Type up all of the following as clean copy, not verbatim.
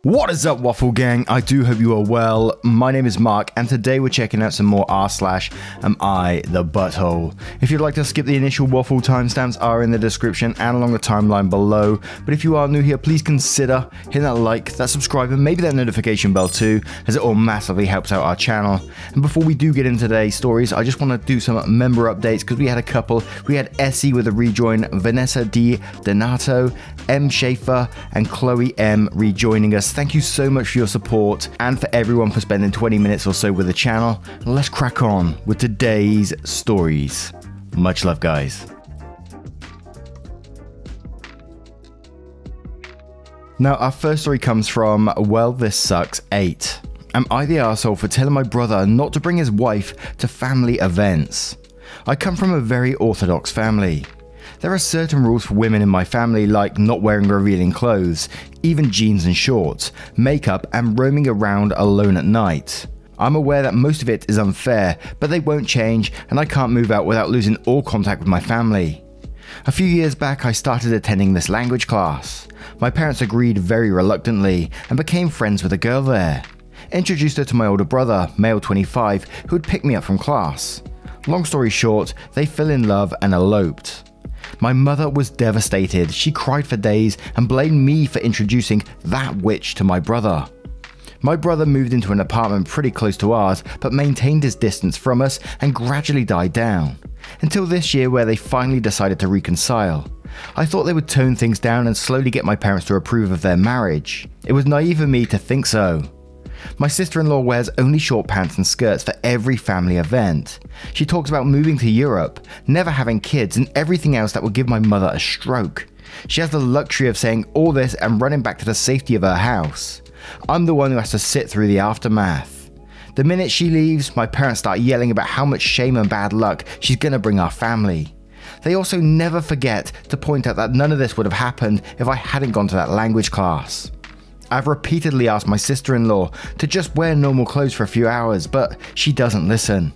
What is up, Waffle Gang? I do hope you are well. My name is Mark, and today we're checking out some more r/Am I the Butthole. If you'd like to skip the initial waffle, timestamps are in the description and along the timeline below. But if you are new here, please consider hitting that like, that subscribe, and maybe that notification bell too, as it all massively helps out our channel. And before we do get into today's stories, I just want to do some member updates because we had a couple. We had Essie with a rejoin, Vanessa D. Donato, M. Schaefer, and Chloe M. rejoining us. Thank you so much for your support and for everyone for spending 20 minutes or so with the channel. Let's crack on with today's stories. Much love, guys. Now, our first story comes from Well This Sucks 8. Am I the arsehole for telling my brother not to bring his wife to family events? I come from a very orthodox family. There are certain rules for women in my family, like not wearing revealing clothes, even jeans and shorts, makeup, and roaming around alone at night. I'm aware that most of it is unfair, but they won't change, and I can't move out without losing all contact with my family. A few years back, I started attending this language class. My parents agreed very reluctantly and became friends with a girl there. Introduced her to my older brother, male 25, who had picked me up from class. Long story short, they fell in love and eloped. My mother was devastated. She cried for days and blamed me for introducing that witch to my brother. My brother moved into an apartment pretty close to ours, but maintained his distance from us and gradually died down. Until this year, where they finally decided to reconcile. I thought they would tone things down and slowly get my parents to approve of their marriage. It was naive of me to think so. My sister-in-law wears only short pants and skirts for every family event. She talks about moving to Europe, never having kids, and everything else that would give my mother a stroke. She has the luxury of saying all this and running back to the safety of her house. I'm the one who has to sit through the aftermath. The minute she leaves, my parents start yelling about how much shame and bad luck she's gonna bring our family. They also never forget to point out that none of this would have happened if I hadn't gone to that language class. I've repeatedly asked my sister-in-law to just wear normal clothes for a few hours, but she doesn't listen.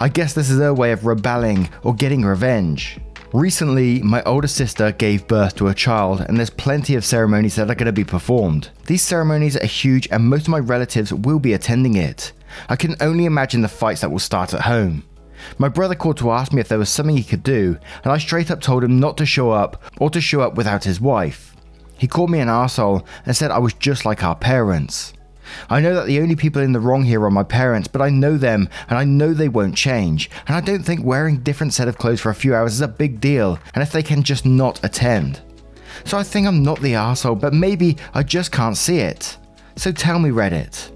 I guess this is her way of rebelling or getting revenge. Recently, my older sister gave birth to a child, and there's plenty of ceremonies that are going to be performed. These ceremonies are huge and most of my relatives will be attending it. I can only imagine the fights that will start at home. My brother called to ask me if there was something he could do, and I straight up told him not to show up or to show up without his wife. He called me an arsehole and said I was just like our parents. I know that the only people in the wrong here are my parents, but I know them and I know they won't change, and I don't think wearing a different set of clothes for a few hours is a big deal, and if they can just not attend. So I think I'm not the arsehole, but maybe I just can't see it. So tell me, Reddit.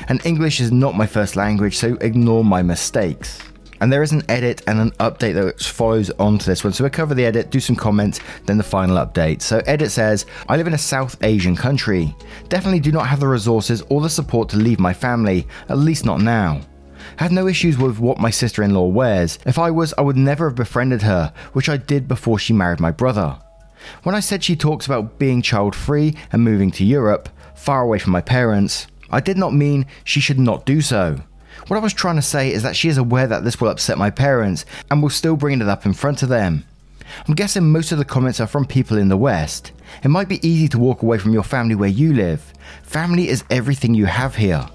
And English is not my first language, so ignore my mistakes. And there is an edit and an update that follows on to this one. So we'll cover the edit, do some comments, then the final update. So edit says, I live in a South Asian country. Definitely do not have the resources or the support to leave my family, at least not now. I have no issues with what my sister-in-law wears. If I was, I would never have befriended her, which I did before she married my brother. When I said she talks about being child-free and moving to Europe, far away from my parents, I did not mean she should not do so. What I was trying to say is that she is aware that this will upset my parents and will still bring it up in front of them. I'm guessing most of the comments are from people in the West. It might be easy to walk away from your family where you live. Family is everything you have here.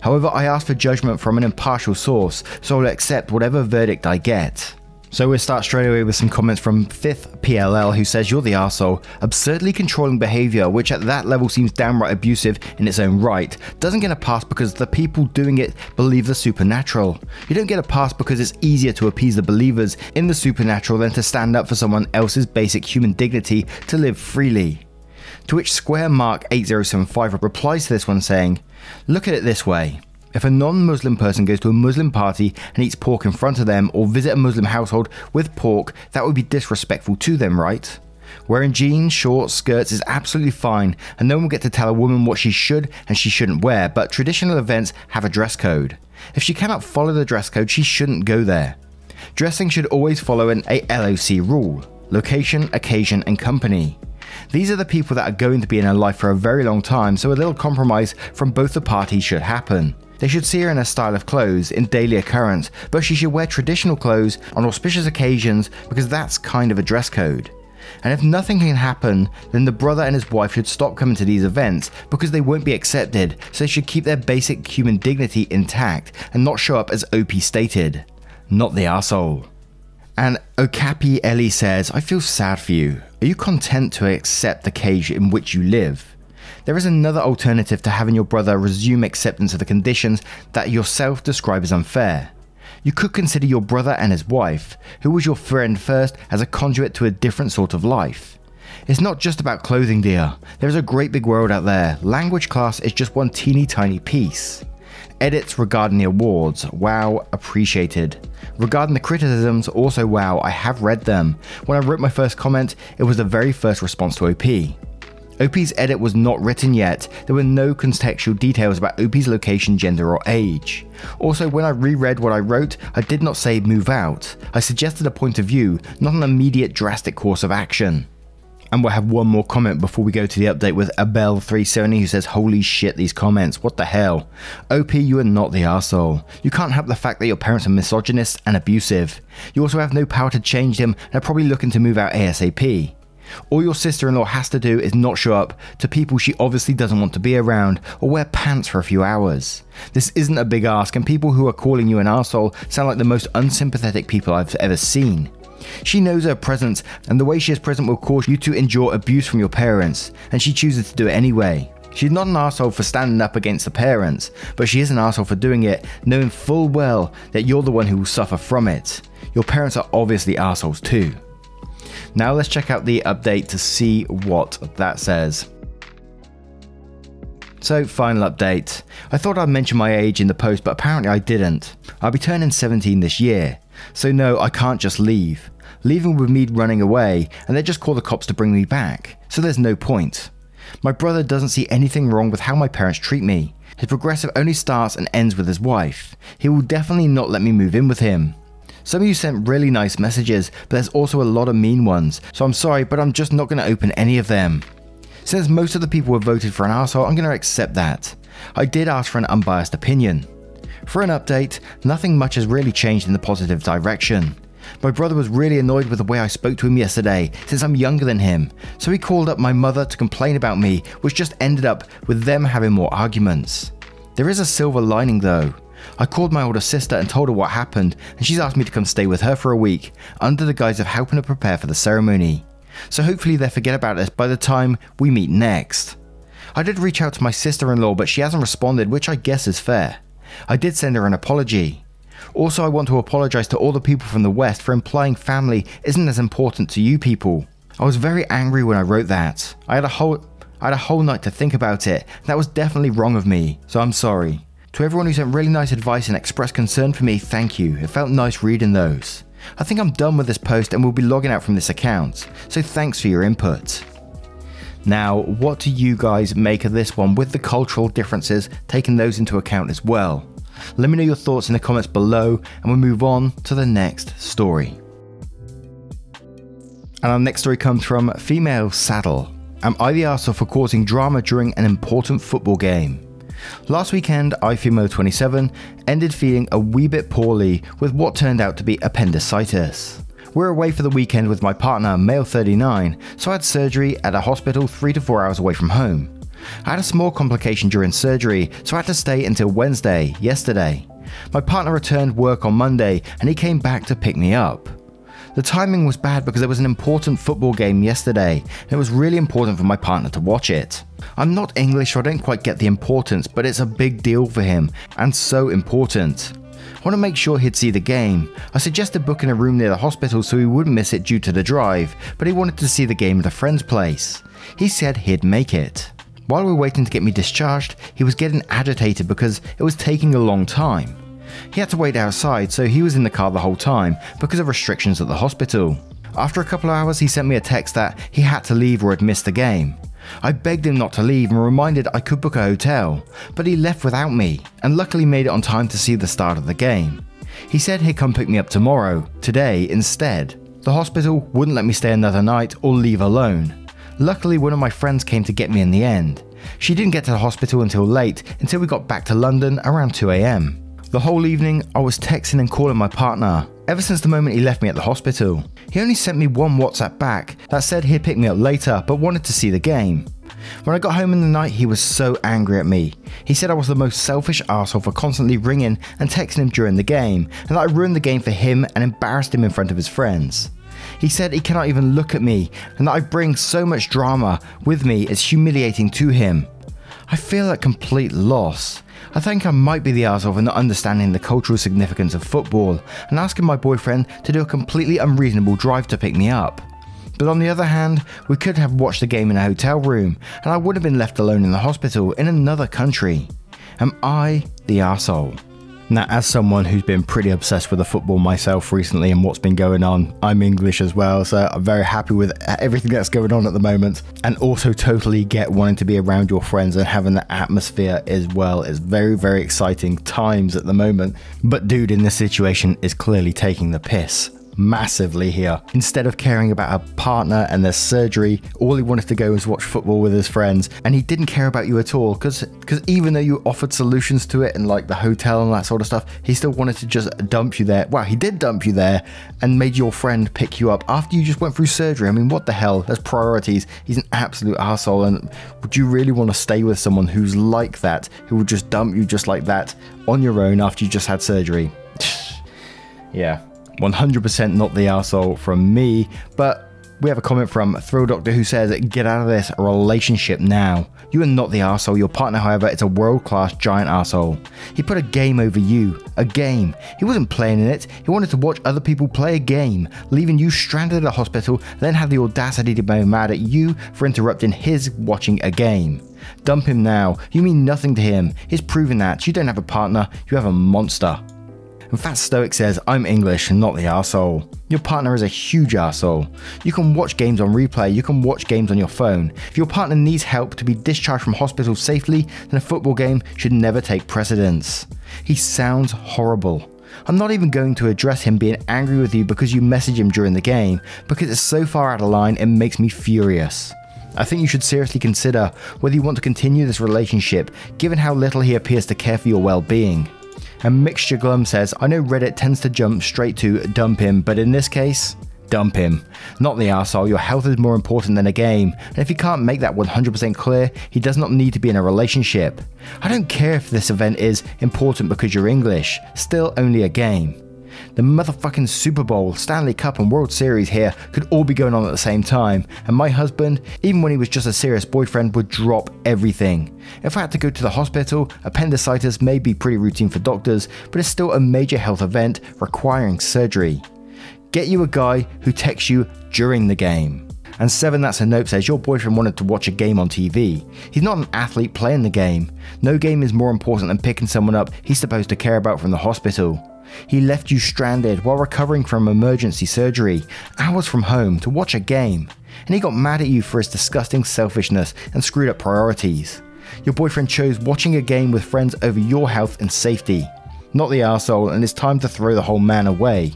However, I ask for judgment from an impartial source, so I'll accept whatever verdict I get. So we'll start straight away with some comments from 5th PLL, who says, you're the arsehole. Absurdly controlling behaviour, which at that level seems downright abusive in its own right, doesn't get a pass because the people doing it believe the supernatural. You don't get a pass because it's easier to appease the believers in the supernatural than to stand up for someone else's basic human dignity to live freely. To which Square Mark 8075 replies to this one saying, look at it this way. If a non-Muslim person goes to a Muslim party and eats pork in front of them, or visit a Muslim household with pork, that would be disrespectful to them, right? Wearing jeans, shorts, skirts is absolutely fine, and no one will get to tell a woman what she should and she shouldn't wear, but traditional events have a dress code. If she cannot follow the dress code, she shouldn't go there. Dressing should always follow an LOC rule: location, occasion, and company. These are the people that are going to be in her life for a very long time, so a little compromise from both the parties should happen. They should see her in a style of clothes in daily occurrence, but she should wear traditional clothes on auspicious occasions because that's kind of a dress code. And if nothing can happen, then the brother and his wife should stop coming to these events because they won't be accepted, so they should keep their basic human dignity intact and not show up as OP stated. Not the arsehole. And Okapi Ellie says, I feel sad for you. Are you content to accept the cage in which you live? There is another alternative to having your brother resume acceptance of the conditions that yourself describe as unfair. You could consider your brother and his wife, who was your friend first, as a conduit to a different sort of life. It's not just about clothing, dear. There is a great big world out there. Language class is just one teeny tiny piece. Edits regarding the awards, wow, appreciated. Regarding the criticisms, also wow, I have read them. When I wrote my first comment, it was the very first response to OP. OP's edit was not written yet, there were no contextual details about OP's location, gender or age. Also, when I reread what I wrote, I did not say move out. I suggested a point of view, not an immediate drastic course of action. And we'll have one more comment before we go to the update with Abel370 who says, holy shit, these comments, what the hell? OP, you are not the arsehole. You can't help the fact that your parents are misogynists and abusive. You also have no power to change them and are probably looking to move out ASAP. All your sister-in-law has to do is not show up to people she obviously doesn't want to be around, or wear pants for a few hours. This isn't a big ask, and people who are calling you an arsehole sound like the most unsympathetic people I've ever seen. She knows her presence, and the way she is present will cause you to endure abuse from your parents, and she chooses to do it anyway. She's not an arsehole for standing up against the parents, but she is an arsehole for doing it, knowing full well that you're the one who will suffer from it. Your parents are obviously arseholes too. Now let's check out the update to see what that says. So, final update. I thought I'd mention my age in the post, but apparently I didn't. I'll be turning 17 this year. So no, I can't just leave. Leaving would mean running away, and they'd just call the cops to bring me back. So there's no point. My brother doesn't see anything wrong with how my parents treat me. His progressive only starts and ends with his wife. He will definitely not let me move in with him. Some of you sent really nice messages, but there's also a lot of mean ones, so I'm sorry, but I'm just not going to open any of them. Since most of the people have voted for an arsehole, I'm going to accept that. I did ask for an unbiased opinion. For an update, nothing much has really changed in the positive direction. My brother was really annoyed with the way I spoke to him yesterday, since I'm younger than him, so he called up my mother to complain about me, which just ended up with them having more arguments. There is a silver lining though. I called my older sister and told her what happened, and she's asked me to come stay with her for a week, under the guise of helping her prepare for the ceremony. So hopefully they forget about this by the time we meet next. I did reach out to my sister-in-law, but she hasn't responded, which I guess is fair. I did send her an apology. Also, I want to apologize to all the people from the West for implying family isn't as important to you people. I was very angry when I wrote that. I had a whole night to think about it. That was definitely wrong of me, so I'm sorry. To everyone who sent really nice advice and expressed concern for me, thank you. It felt nice reading those. I think I'm done with this post and will be logging out from this account, so thanks for your input. Now, what do you guys make of this one with the cultural differences, taking those into account as well? Let me know your thoughts in the comments below, and we'll move on to the next story. And our next story comes from Female Saddle. Am I the arsehole for causing drama during an important football game? Last weekend, iFemale27 ended feeling a wee bit poorly with what turned out to be appendicitis. We're away for the weekend with my partner, male39, so I had surgery at a hospital 3 to 4 hours away from home. I had a small complication during surgery, so I had to stay until Wednesday, yesterday. My partner returned work on Monday and he came back to pick me up. The timing was bad because there was an important football game yesterday, and it was really important for my partner to watch it. I'm not English, so I don't quite get the importance, but it's a big deal for him, and so important. I want to make sure he'd see the game. I suggested booking a room near the hospital so he wouldn't miss it due to the drive, but he wanted to see the game at a friend's place. He said he'd make it. While we were waiting to get me discharged, he was getting agitated because it was taking a long time. He had to wait outside, so he was in the car the whole time because of restrictions at the hospital. After a couple of hours, he sent me a text that he had to leave or had missed the game. I begged him not to leave and reminded I could book a hotel, but he left without me and luckily made it on time to see the start of the game. He said he'd come pick me up tomorrow, today instead. The hospital wouldn't let me stay another night or leave alone. Luckily, one of my friends came to get me in the end. She didn't get to the hospital until late, until we got back to London around 2 AM. The whole evening, I was texting and calling my partner, ever since the moment he left me at the hospital. He only sent me one WhatsApp back that said he'd pick me up later but wanted to see the game. When I got home in the night, he was so angry at me. He said I was the most selfish arsehole for constantly ringing and texting him during the game, and that I ruined the game for him and embarrassed him in front of his friends. He said he cannot even look at me, and that I bring so much drama with me is humiliating to him. I feel at complete loss. I think I might be the arsehole for not understanding the cultural significance of football and asking my boyfriend to do a completely unreasonable drive to pick me up. But on the other hand, we could have watched the game in a hotel room, and I would have been left alone in the hospital in another country. Am I the arsehole? Now, as someone who's been pretty obsessed with the football myself recently and what's been going on, I'm English as well, so I'm very happy with everything that's going on at the moment. And also totally get wanting to be around your friends and having the atmosphere as well. It's very, very exciting times at the moment. But dude in this situation is clearly taking the piss massively here. Instead of caring about a partner and their surgery, all he wanted to go was watch football with his friends, and he didn't care about you at all, because even though you offered solutions to it and like the hotel and that sort of stuff, he still wanted to just dump you there. Well, he did dump you there and made your friend pick you up after you just went through surgery. I mean, what the hell? There's priorities. He's an absolute arsehole, and would you really want to stay with someone who's like that, who would just dump you just like that on your own after you just had surgery? Yeah. 100% not the arsehole from me, but we have a comment from Thrill Doctor who says, get out of this relationship now. You are not the arsehole. Your partner, however, is a world-class giant arsehole. He put a game over you. A game. He wasn't playing in it. He wanted to watch other people play a game, leaving you stranded at a hospital, then had the audacity to be mad at you for interrupting his watching a game. Dump him now. You mean nothing to him. He's proven that. You don't have a partner. You have a monster. And Fat Stoic says, I'm English and not the arsehole. Your partner is a huge arsehole. You can watch games on replay, you can watch games on your phone. If your partner needs help to be discharged from hospital safely, then a football game should never take precedence. He sounds horrible. I'm not even going to address him being angry with you because you message him during the game, because it's so far out of line it makes me furious. I think you should seriously consider whether you want to continue this relationship, given how little he appears to care for your well-being. And Mixture Glum says, I know Reddit tends to jump straight to dump him, but in this case, dump him. Not the arsehole. Your health is more important than a game, and if he can't make that 100% clear, he does not need to be in a relationship. I don't care if this event is important because you're English, still only a game. The motherfucking Super Bowl, Stanley Cup and World Series here could all be going on at the same time, and my husband, even when he was just a serious boyfriend, would drop everything. If I had to go to the hospital, appendicitis may be pretty routine for doctors, but it's still a major health event requiring surgery. Get you a guy who texts you during the game. And 7 That's a Nope says, your boyfriend wanted to watch a game on TV. He's not an athlete playing the game. No game is more important than picking someone up he's supposed to care about from the hospital. He left you stranded while recovering from emergency surgery, hours from home, to watch a game. And he got mad at you for his disgusting selfishness and screwed up priorities. Your boyfriend chose watching a game with friends over your health and safety. Not the arsehole, and it's time to throw the whole man away.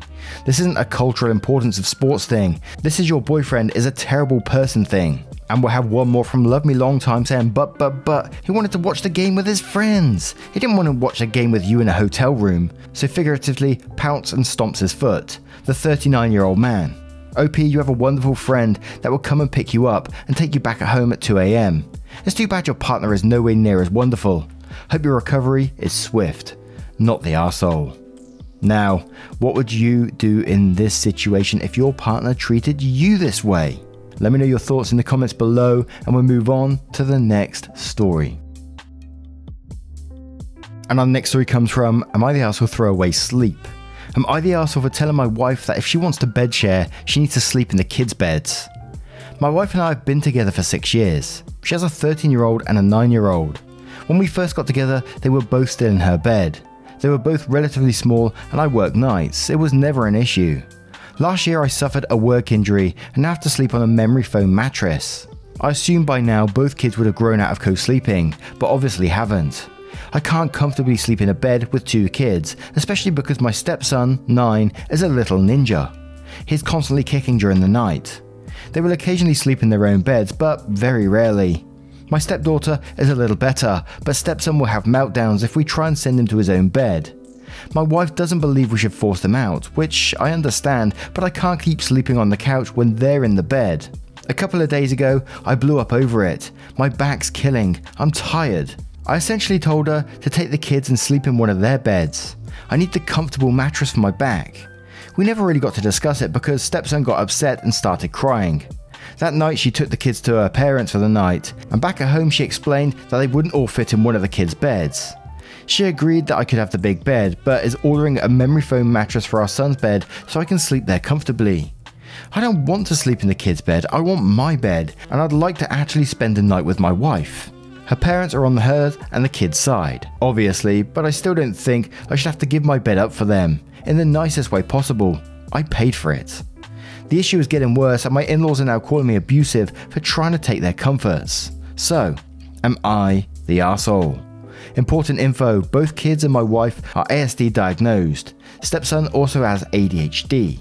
This isn't a cultural importance of sports thing. This is your boyfriend is a terrible person thing. And we'll have one more from Love Me Long Time saying, but, he wanted to watch the game with his friends. He didn't want to watch a game with you in a hotel room. So figuratively, pouts and stomps his foot. The 39-year-old man. OP, you have a wonderful friend that will come and pick you up and take you back at home at 2 AM. It's too bad your partner is nowhere near as wonderful. Hope your recovery is swift. Not the arsehole. Now, what would you do in this situation if your partner treated you this way? Let me know your thoughts in the comments below, and we'll move on to the next story. And our next story comes from, am I the arsehole throw away sleep? Am I the arsehole for telling my wife that if she wants to bed share, she needs to sleep in the kids' beds? My wife and I have been together for 6 years. She has a 13-year-old and a 9-year-old. When we first got together, they were both still in her bed. They were both relatively small and I worked nights. It was never an issue. Last year I suffered a work injury and now have to sleep on a memory foam mattress. I assume by now both kids would have grown out of co-sleeping, but obviously haven't. I can't comfortably sleep in a bed with 2 kids, especially because my stepson, 9, is a little ninja. He's constantly kicking during the night. They will occasionally sleep in their own beds, but very rarely. My stepdaughter is a little better, but stepson will have meltdowns if we try and send him to his own bed. My wife doesn't believe we should force them out, which I understand, but I can't keep sleeping on the couch when they're in the bed. A couple of days ago, I blew up over it. My back's killing. I'm tired. I essentially told her to take the kids and sleep in one of their beds. I need the comfortable mattress for my back. We never really got to discuss it because stepson got upset and started crying. That night she took the kids to her parents for the night, and back at home she explained that they wouldn't all fit in one of the kids' beds. She agreed that I could have the big bed, but is ordering a memory foam mattress for our son's bed so I can sleep there comfortably. I don't want to sleep in the kids' bed, I want my bed, and I'd like to actually spend the night with my wife. Her parents are on hers and the kids' side, obviously, but I still don't think I should have to give my bed up for them, in the nicest way possible. I paid for it. The issue is getting worse and my in-laws are now calling me abusive for trying to take their comforts. So, am I the arsehole? Important info, both kids and my wife are ASD diagnosed. Stepson also has ADHD.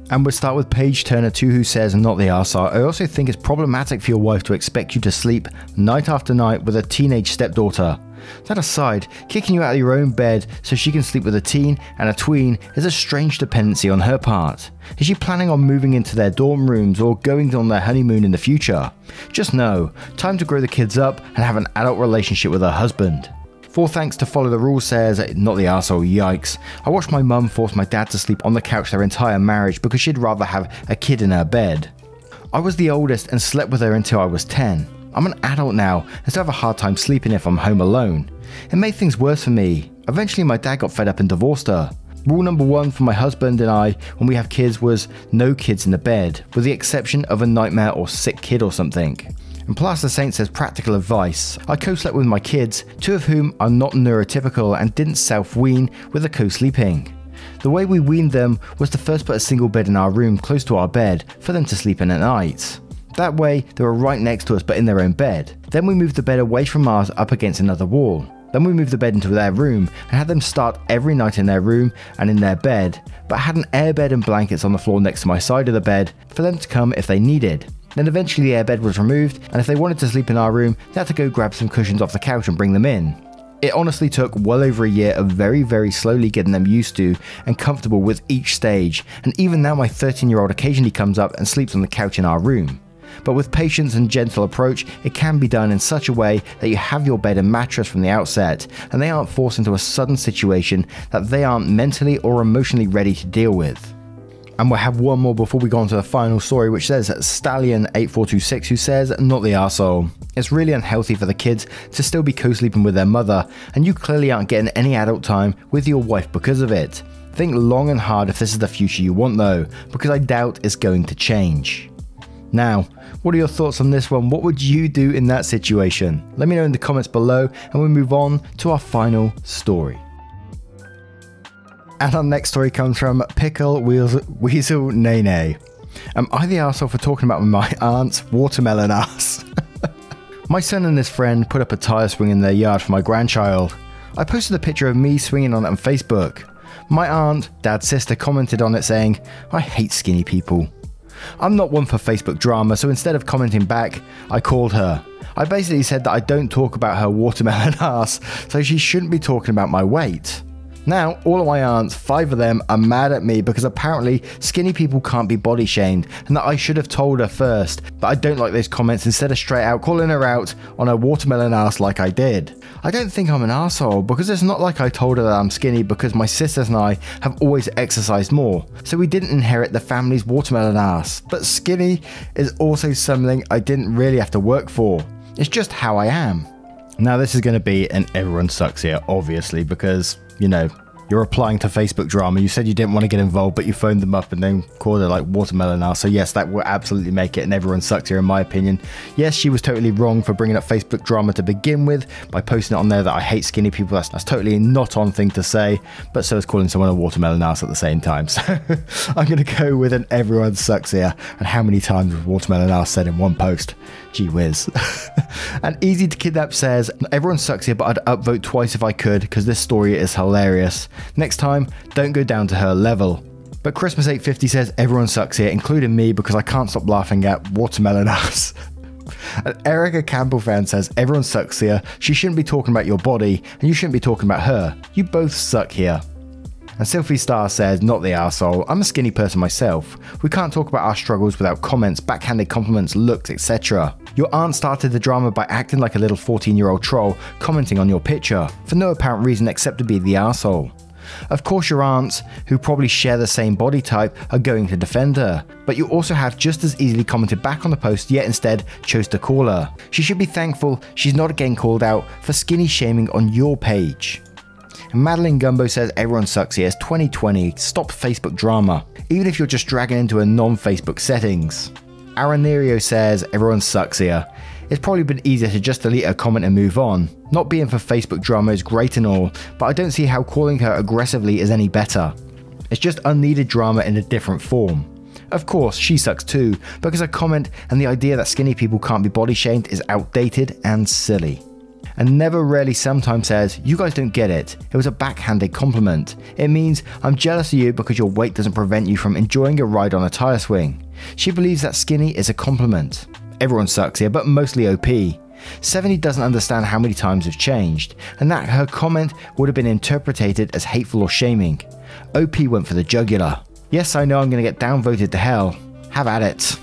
And we'll start with Paige Turner 2, who says, not the arsehole. I also think it's problematic for your wife to expect you to sleep night after night with a teenage stepdaughter. That aside, kicking you out of your own bed so she can sleep with a teen and a tween is a strange dependency on her part. Is she planning on moving into their dorm rooms or going on their honeymoon in the future? Just know, time to grow the kids up and have an adult relationship with her husband. Four Thanks to Follow the Rules says, not the arsehole, yikes. I watched my mum force my dad to sleep on the couch their entire marriage because she'd rather have a kid in her bed. I was the oldest and slept with her until I was 10. I'm an adult now and still have a hard time sleeping if I'm home alone. It made things worse for me. Eventually my dad got fed up and divorced her. Rule number one for my husband and I when we have kids was no kids in the bed, with the exception of a nightmare or sick kid or something. And Plaster Saint says practical advice. I co-slept with my kids, two of whom are not neurotypical and didn't self-wean with the co-sleeping. The way we weaned them was to first put a single bed in our room close to our bed for them to sleep in at night. That way they were right next to us but in their own bed. Then we moved the bed away from ours up against another wall. Then we moved the bed into their room and had them start every night in their room and in their bed, but had an airbed and blankets on the floor next to my side of the bed for them to come if they needed. Then eventually the airbed was removed, and if they wanted to sleep in our room, they had to go grab some cushions off the couch and bring them in. It honestly took well over a year of very slowly getting them used to and comfortable with each stage, and even now my 13-year-old occasionally comes up and sleeps on the couch in our room. But with patience and gentle approach, it can be done in such a way that you have your bed and mattress from the outset, and they aren't forced into a sudden situation that they aren't mentally or emotionally ready to deal with. And we'll have one more before we go on to the final story, which says Stallion8426, who says, not the arsehole. It's really unhealthy for the kids to still be co-sleeping with their mother, and you clearly aren't getting any adult time with your wife because of it. Think long and hard if this is the future you want though, because I doubt it's going to change. Now, what are your thoughts on this one? What would you do in that situation? Let me know in the comments below, and we'll move on to our final story. And our next story comes from Pickle Weasel Nene. Am I the arsehole for talking about my aunt's watermelon ass? My son and his friend put up a tire swing in their yard for my grandchild. I posted a picture of me swinging on it on Facebook. My aunt, dad's sister, commented on it saying, I hate skinny people. I'm not one for Facebook drama, so instead of commenting back, I called her. I basically said that I don't talk about her watermelon ass, so she shouldn't be talking about my weight. Now, all of my aunts, 5 of them, are mad at me because apparently skinny people can't be body shamed and that I should have told her first, but I don't like those comments instead of straight out calling her out on her watermelon ass like I did. I don't think I'm an arsehole because it's not like I told her that I'm skinny because my sisters and I have always exercised more, so we didn't inherit the family's watermelon ass, but skinny is also something I didn't really have to work for. It's just how I am. Now this is going to be an everyone sucks here, obviously, because, you know, you're applying to Facebook drama. You said you didn't want to get involved, but you phoned them up and then called it like watermelon ass. So yes, that will absolutely make it and everyone sucks here in my opinion. Yes, she was totally wrong for bringing up Facebook drama to begin with by posting it on there that I hate skinny people. That's totally not on thing to say, but so is calling someone a watermelon ass at the same time. So I'm going to go with an everyone sucks here. And how many times was watermelon ass said in one post? Gee whiz. And Easy to Kidnap says, everyone sucks here, but I'd upvote twice if I could because this story is hilarious. Next time, don't go down to her level. But Christmas 850 says, everyone sucks here, including me, because I can't stop laughing at watermelon ass. And Erica Campbell fan says, everyone sucks here. She shouldn't be talking about your body, and you shouldn't be talking about her. You both suck here. And Sylvie Star says, not the arsehole, I'm a skinny person myself. We can't talk about our struggles without comments, backhanded compliments, looks, etc. Your aunt started the drama by acting like a little 14-year-old troll, commenting on your picture, for no apparent reason except to be the arsehole. Of course your aunts, who probably share the same body type, are going to defend her, but you also have just as easily commented back on the post yet instead chose to call her. She should be thankful she's not getting called out for skinny shaming on your page. And Madeline Gumbo says everyone sucks here, it's 2020, stop Facebook drama, even if you're just dragging into a non-Facebook settings. Aranerio says everyone sucks here. It's probably been easier to just delete a comment and move on. Not being for Facebook drama is great and all, but I don't see how calling her aggressively is any better. It's just unneeded drama in a different form. Of course, she sucks too, because her comment and the idea that skinny people can't be body shamed is outdated and silly. And Never Rarely Sometimes says, you guys don't get it. It was a backhanded compliment. It means I'm jealous of you because your weight doesn't prevent you from enjoying a ride on a tire swing. She believes that skinny is a compliment. Everyone sucks here, but mostly OP. 70 doesn't understand how many times have changed, and that her comment would have been interpreted as hateful or shaming. OP went for the jugular. Yes, I know I'm going to get downvoted to hell. Have at it.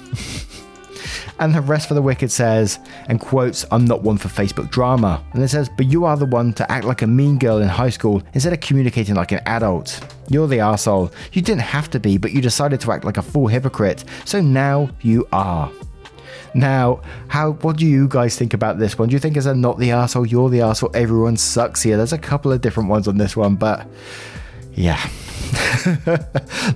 And the Rest for the Wicked says, and quotes, I'm not one for Facebook drama. And it says, but you are the one to act like a mean girl in high school instead of communicating like an adult. You're the arsehole. You didn't have to be, but you decided to act like a full hypocrite. So now you are. Now, what do you guys think about this one? Do you think it's a not the arsehole, you're the arsehole, everyone sucks here? There's a couple of different ones on this one, but yeah.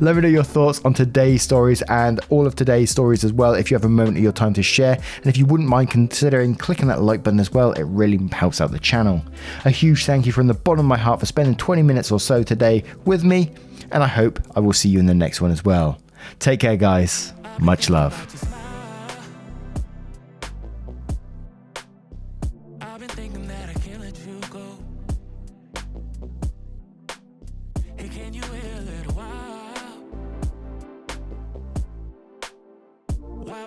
Let me know your thoughts on today's stories and all of today's stories as well if you have a moment of your time to share, and if you wouldn't mind considering clicking that like button as well, it really helps out the channel. A huge thank you from the bottom of my heart for spending 20 minutes or so today with me, and I hope I will see you in the next one as well. Take care guys, much love. Can you wait a little while? Why